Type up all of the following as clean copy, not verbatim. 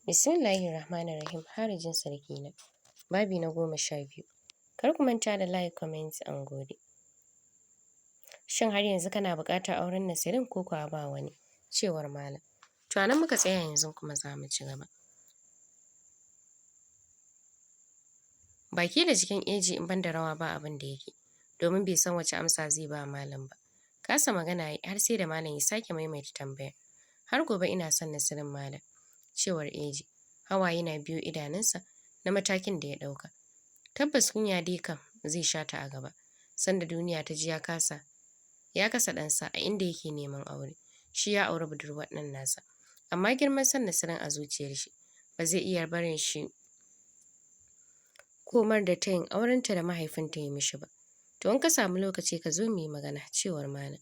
Bismillahirrahmanirrahim. Harajin sarki na. Babi na 12. Kar ku manta da like, comment an gode. Shin har yanzu kana buƙatar auren Nasirin ko kuwa ba wani? Cewar Malam. To anan muka tsaya yanzu kuma za mu ci gaba. Baki da jikin Eji in ban da rawa ba abin da yake, domin bai san wace amsa zai ba Malam ba. Kasa magana har sai da Malam ya sake maimaita tambayar. Har gobe ina son Nasirin Malam. Cewar Eji. Hawaye na biyo idanunsa na matakin da ya ɗauka. Tabbas kunya dai kam zai sha ta a gaba. Sanda duniya ta ji ya kasa ɗansa a inda yake neman aure. Shi ya auri budurwar ɗan nasa. Amma girman son Nasirin a zuciyar shi ba zai iya barin shi komar da ta yin aurenta da mahaifinta ya mishi ba. To in ka samu lokaci ka zo mu yi magana. Cewar Malam.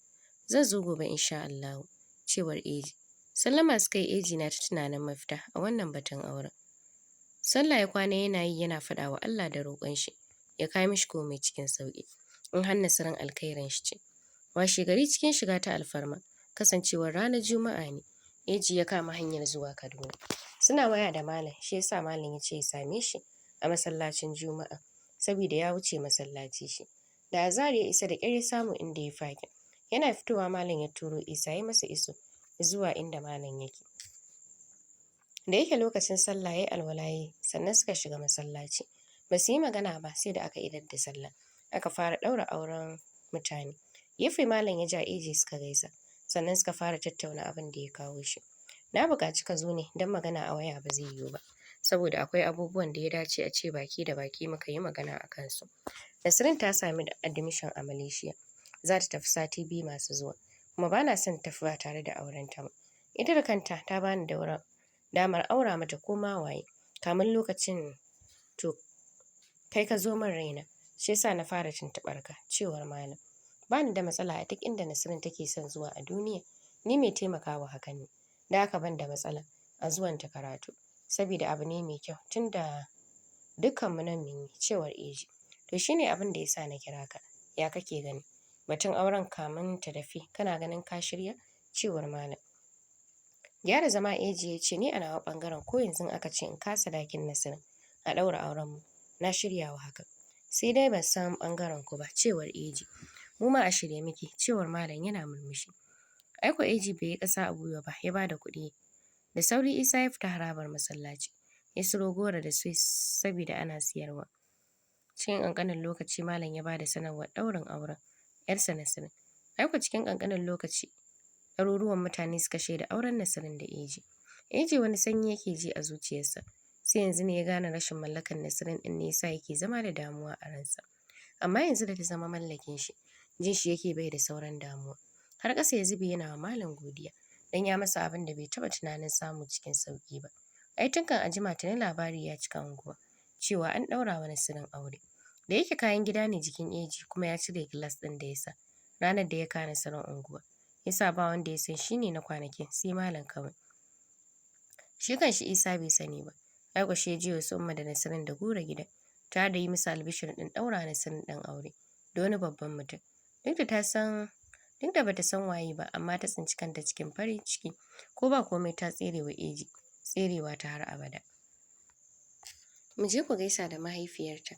Zan zo gobe insha Allahu. Cewar Eji. Sallama suka yi. Eji na ta tunanin mafita a wannan batun auren. Sallah ya kwana yana yi yana faɗa wa Allah da roƙon shi ya kawo mishi komai cikin sauƙi in har Nasirin alkhairin shi ce. Washe gari cikin shiga ta alfarma kasancewar ranar Juma'a ne. Eji ya kama hanyar zuwa Kaduna. Suna waya da Malam, shi yasa Malam ya ce ya same shi a masallacin Juma'a saboda ya wuce masallaci shi. Da azahar ya isa da ƙyar ya samu inda ya fakin. Yana fitowa Malam ya turo Isa ya masa iso zuwa inda Malam yake. Da yake lokacin sallah yayi alwala yayi sannan suka shiga masallaci. Ba su yi magana ba sai da aka idar da sallah. Aka fara ɗaura auren mutane. Gefe Malam ya ja Eji suka gaisa. Sannan suka fara tattauna abin da ya kawo shi. Na buƙaci ka zo ne don magana a waya ba zai yiwu ba. Saboda akwai abubuwan da ya dace a ce baki da baki muka yi magana a kansu. Nasirin ta sami admission a Malaysia. Za ta tafi sati 2 masu zuwa. Kuma ba na son tafi ba tare da aurenta ba. Ita da kanta ta bani damar aura mata ko ma waye. Kamin lokacin to kai ka zo min raina. Shi yasa na fara tuntuɓar ka. Cewar Malam. Bani da matsala a duk inda Nasirin take son zuwa a duniya. Ni mai taimakawa hakan ne. Da haka ban da matsala a zuwan ta karatu. Saboda abu ne mai kyau tunda dukkanmu nan mun yi. Cewar Eji. To shine abin da yasa na kira ka. Ya kake gani? Batun auren kamin ta tafi kana ganin ka shirya? Cewar Malam. Gyara zama Eji ya ce ni a nawa ɓangaren ko yanzu aka ce in ka sadakin Nasirin a ɗaura auren mu na shirya wa haka. Sai dai ban san ɓangaren ku ba. Cewar Eji. Mu ma a shirye muke. Cewar Malam yana murmushi. Ai ko Eji bai yi ƙasa a gwiwa ba ya bada kuɗi. Da sauri Isa ya fita harabar masallaci. Ya siro goro da sweets saboda ana siyarwa. Cikin ƙanƙanin lokaci Malam ya bada sanarwar ɗaurin auren 'yarsa Nasirin. Ai ko cikin ƙanƙanin lokaci ɗaruruwan mutane suka shaida auren Nasirin da Eji. Eji wani sanyi yake ji a zuciyarsa. Sai yanzu ne ya gane rashin mallakar Nasirin ɗin ne yasa yake zama da damuwa a ransa. Amma yanzu da ta zama mallakin shi, jin shi yake bai da sauran damuwa. Har ƙasa ya zube yana wa Malam godiya dan ya masa abin da bai taɓa tunanin samu cikin sauƙi ba. Ai tun kan a jima tuni labari ya cika unguwa cewa an ɗaura wa Nasirin aure. Da yake kayan gida ne jikin Eji kuma ya cire gilas ɗin da ya sa ranar da ya kawo Nasirin unguwa. Yasa ba wanda ya san shi ne na kwanakin sai Malam kawai. Shi kanshi Isa bai sani ba. Ai ko shi ya jiyo su Umma da Nasirin da gora gida tare da yi musu albishir ɗin ɗaura Nasirin ɗan aure da wani babban mutum. Duk da bata san waye ba amma ta tsinci kanta cikin farin ciki ko ba komai ta tserewa Eji tserewa ta har abada. Mu je ku gaisa da mahaifiyarta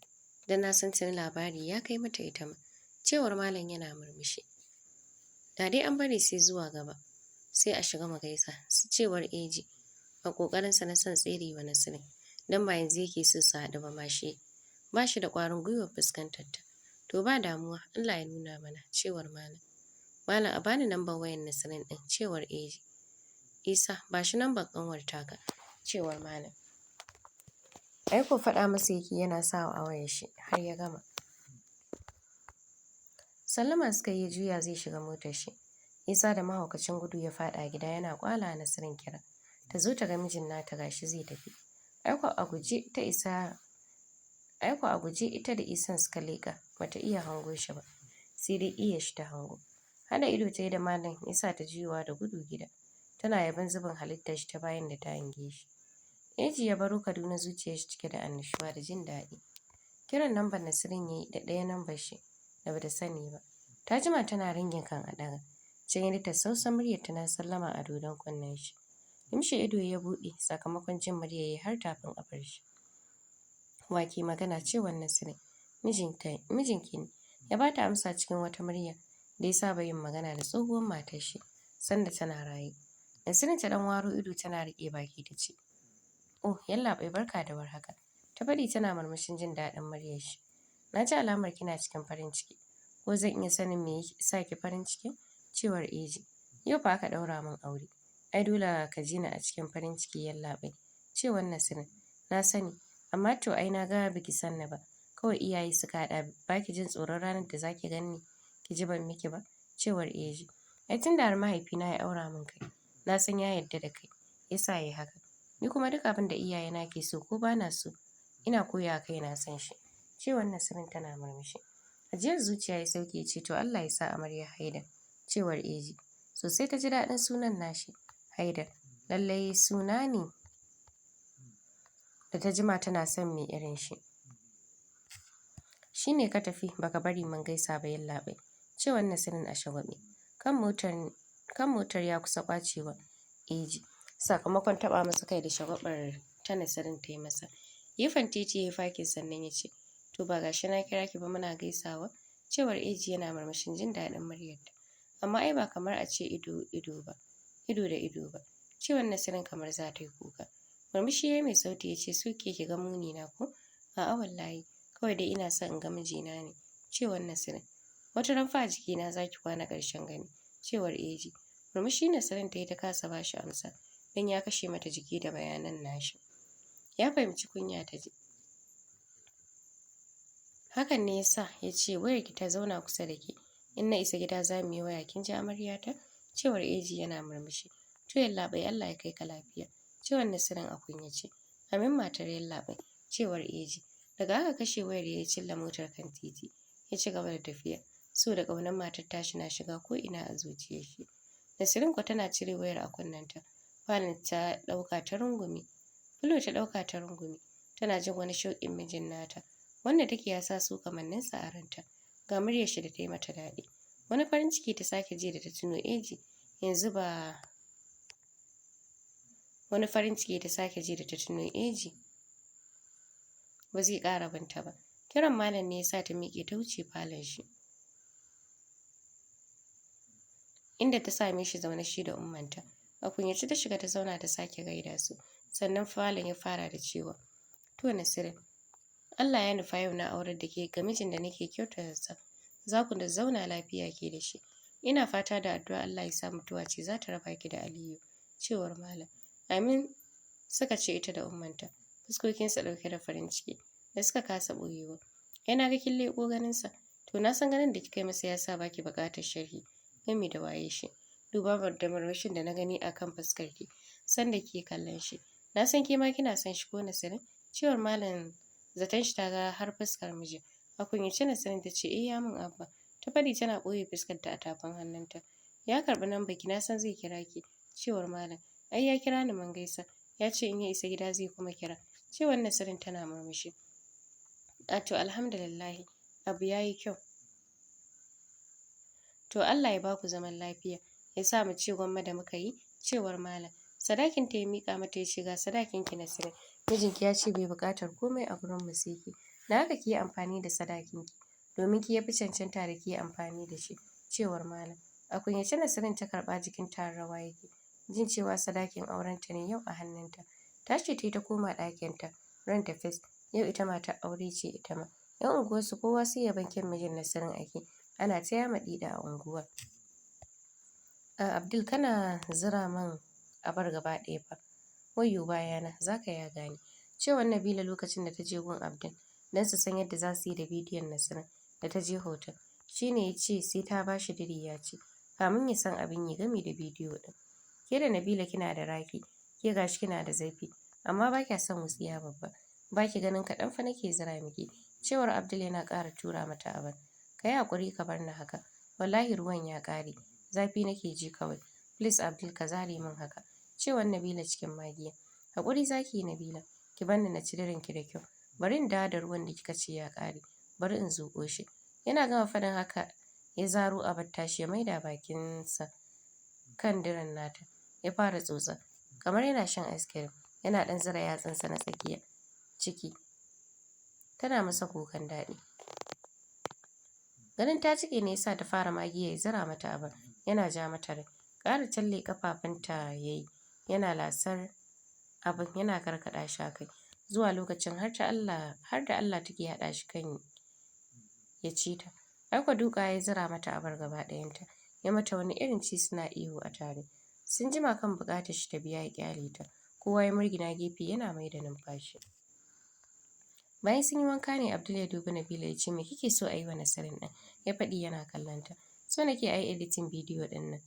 dan na san tuni labari ya kai mata ita ma. Cewar Malam yana murmushi. Da dai an bari sai zuwa gaba sai a shiga mu gaisa. Cewar Eji a ƙoƙarinsa na son tserewa Nasirin dan ba yanzu yake so su haɗu ba ma shi ba shi da ƙwarin gwiwar fuskantar ta. To ba damuwa Allah ya nuna mana. Cewar Malam. Malam a bani lambar wayar Nasirin ɗin. Cewar Eji. Isa ba shi lambar ƙanwar taka. Cewar Malam. Ai ko faɗa masa yake yana sawa a wayar shi har ya gama. Sallama suka yi juya zai shiga motar shi. Isa da mahaukacin gudu ya faɗa gida yana ƙwala Nasirin kira. Ta zo ta ga mijin nata gashi zai tafi. Ai ko a guje ita da Isan suka leƙa bata iya hango shi ba. Sai dai iya shi ta hango. Hada ido ta yi da Malam ya sa ta juyowa da gudu gida. Tana yabon zubin halittar shi ta bayan da ta hange shi. Eji ya baro Kaduna zuciyar shi cike da annashuwa da jin daɗi. Kiran lambar Nasirin yayi da ɗaya lambar shi da bata sani ba. Ta jima tana ringin kan a ɗaga. Can ya ji tattausan muryar tana sallama a dodon kunnen shi. Limshe ido ya buɗe sakamakon jin murya har tafin ƙafar shi. Wa ke magana? Cewar Nasirin. Mijinki ne. Ya bata amsa cikin wata murya da ya saba yin magana da tsohuwar matar shi sanda tana raye. Nasirin ta ɗan waro ido tana riƙe baki ta ce, "Oh, yallaɓai barka da warhaka." Ta faɗi tana murmushin jin daɗin muryar shi. "Na ji alamar kina cikin farin ciki. Ko zan iya sanin me ya sa ki farin ciki?" Cewar Eji. "Yau fa aka ɗaura min aure. Ai dole ka ji ni a cikin farin ciki yallaɓai." Cewar Nasirin. "Na sani, amma to ai na ga baki san ni ba. Kawai iyaye suka haɗa, ba ki jin tsoron ranar da za ki ganni ki ji ban miki ba." Cewar Eji. "Ai tun da har mahaifina ya aura min kai, na san ya yarda da kai, yasa yayi haka. Ni kuma duk abin da iyayena ke so ko ba na so, ina koya kaina san shi." Cewar Nasirin tana murmushi. Ajiyar zuciya ya sauke ya ce, "To Allah ya sa amarya Haidar." Cewar Eji. Sosai ta ji daɗin sunan nashi, Haidar. Lallai suna ne da ta jima tana son mai irin shi. "Shi ne ka tafi baka bari mun gaisa ba yallaɓai." Cewar Nasirin a shagwaɓe. Kan motar ya kusa ƙwacewa Eji sakamakon taɓa masa kai da shagwaɓar ta Nasirin ta yi masa. Gefen titi ya yi fakin sannan ya ce, "To ba gashi na kira ki ba muna gaisawa?" Cewar Eji yana murmushin jin daɗin muryarta. "Amma ai ba kamar a ce ido da ido ba." Cewar Nasirin kamar za ta yi kuka. Murmushi ya yi mai sauti ya ce, "So ke ki ga muni na ko?" "A'a wallahi, kawai dai ina son in ga mijina ne." Cewar Nasirin. "Wata ran fa a jikina za ki kwana ƙarshen gani." Cewar Eji. Murmushi Nasirin ta yi ta kasa ba shi amsa don ya kashe mata jiki da bayanan nashi. Ya fahimci kunya ta ji. Hakan ne ya sa ya ce, "Wayarki ta zauna kusa da ke. In na isa gida za mu yi waya, kin ji amaryata?" Cewar Eji yana murmushi. "To yallaɓai Allah ya kai ka lafiya." Cewar Nasirin a kunyace. "Amin matar yallaɓai." Cewar Eji. Daga haka kashe wayar ya cilla motar kan titi. Ya ci gaba da tafiya. So da ƙaunar matar tashi na shiga ko ina a zuciyar shi. Nasirin kuwa tana cire wayar a kunnenta. Falon ta ɗauka ta rungume. Fulo ta ɗauka ta rungume. Tana jin wani shauƙin mijin nata, wanda take ya sa su kamanninsa a ranta. Ga muryar shi da ta yi mata daɗi. Wani farin ciki ta sake ji da ta tuno Eji. Yanzu ba wani farin ciki ta sake ji da ta tuno Eji ba zai ƙara binta ba. Kiran malam ne ya sa ta miƙe ta wuce falon shi, inda ta same shi zaune shi da ummanta. A kunyace ta shiga ta zauna ta sake gaida su. Sannan falon ya fara da cewa, "To Nasirin, Allah ya nufa yau na aurar da ke ga mijin da nake kyautata. Za ku da zauna lafiya ke da shi. Ina fata da addu'a Allah ya sa mutuwa ce za ta raba ki da Aliyu." Cewar malam. "Amin," suka ce ita da ummanta, fuskokinsa ɗauke da farin ciki da suka kasa ɓoyewa. "Yana ga kin leƙo ganinsa. To na san ganin da kika yi masa ya sa baki buƙatar sharhi gami da waye shi. Duba da murmushin da na gani a kan fuskarki sanda ke kallon shi. Na san ke ma kina son shi ko Nasirin?" Cewar malam zaton shi ta ga har fuskar mijin. A kunyace Nasirin ta ce, "Eh ya min abba." Ta faɗi tana ɓoye fuskarta a tafin hannunta. "Ya karɓi lambar ki, na san zai kira ki." Cewar malam. "Ai ya kira ni mun gaisa. Ya ce in ya isa gida zai kuma kira." Cewar Nasirin tana murmushi. "A to alhamdulillahi, abu ya yi kyau. To Allah ya baku zaman lafiya. Ya sa mu ce gwamma da muka yi." Cewar malam. Sadakin ta ya miƙa mata ya ce, "Ga sadakin ki Nasirin. Mijinki ya ce bai buƙatar komai a gurin mu sai ki. Da haka ki yi amfani da sadakin ki, domin ki ya fi cancanta da ki yi amfani da shi." Cewar malam. A kunyace Nasirin ta karɓa jikin ta rawa yake, jin cewa sadakin aurenta ne yau a hannunta. Tashi ta yi ta koma ɗakinta, ranta fes. Yau ita matar aure ce ita ma. 'Yan unguwarsu kowa sai yabon kyan mijin Nasirin ake. Ana ta yama ɗiɗa a unguwar. "Abdul kana zira man abar gaba ɗaya fa. Wayyo bayana, za ka ya gane." Cewar Nabila lokacin da ta je gun Abdul don su san yadda za su yi da bidiyon Nasirin da ta je hotel. Shi ne ya ce sai ta ba shi diri ya ce, kamin ya san abin yi gami da bidiyo ɗin. "Ke da Nabila kina da raki, ke gashi kina da zafi, amma ba kya son wutsiya babba. Ba ki ganin kaɗan fa nake zira miki." Cewar Abdul yana ƙara tura mata abar. "Ka yi haƙuri ka bar ni haka. Wallahi ruwan ya ƙare. Zafi nake ji kawai. Please Abdul ka zare min haka." Cewar Nabila cikin magiya. "Haƙuri za ki yi Nabila. Ki bar ni na ci dirinki da kyau. Bari in dawo da ruwan da kika ce ya ƙare. Bari in zuƙo shi." Yana gama faɗin haka ya zaro abar tashi ya maida bakinsa kan dirin nata. Ya fara tsotsa. kamar yana shan ice cream. Yana ɗan zura yatsunsa na tsakiya ciki. Tana masa kukan daɗi. Ganin ta cike ne yasa ta fara magiya ya zura mata abar. Yana ja mata rai. Ƙara talle ƙafafunta yayi. Yana lasar abin yana karkaɗa shi a kai. Zuwa lokacin har da Allah take haɗa shi kan ya ci ta. Ai kwa duka ya zura mata abar gaba ɗayanta. Ya mata wani irin ci suna ihu a tare. Sun jima kan buƙatar shi ta biya ya ƙyale ta. Kowa ya murgina gefe yana mai da numfashi. Bayan sun yi wanka ne Abdul ya dubi Nabila ya ce me kike so a yi wa Nasirin ɗin? Ya faɗi yana kallon ta. So nake a yi editing bidiyo ɗin nan.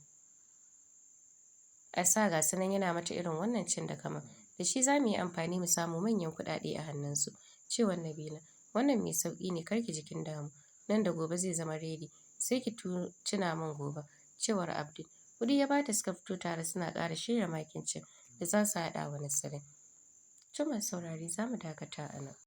A sa ga su nan yana mata irin wannan cin da kama. Da shi za mu yi amfani mu samu manyan kuɗaɗe a hannunsu. Cewar Nabila. Wannan mai sauƙi ne kar ki ji kin damu. Nan da gobe zai zama ready. Sai ki tuna min gobe. Cewar Abdul. Kuɗi ya bata suka fito tare suna ƙara shirya makincin da za su haɗa wa Nasirin. To masu saurare za mu dakata a nan.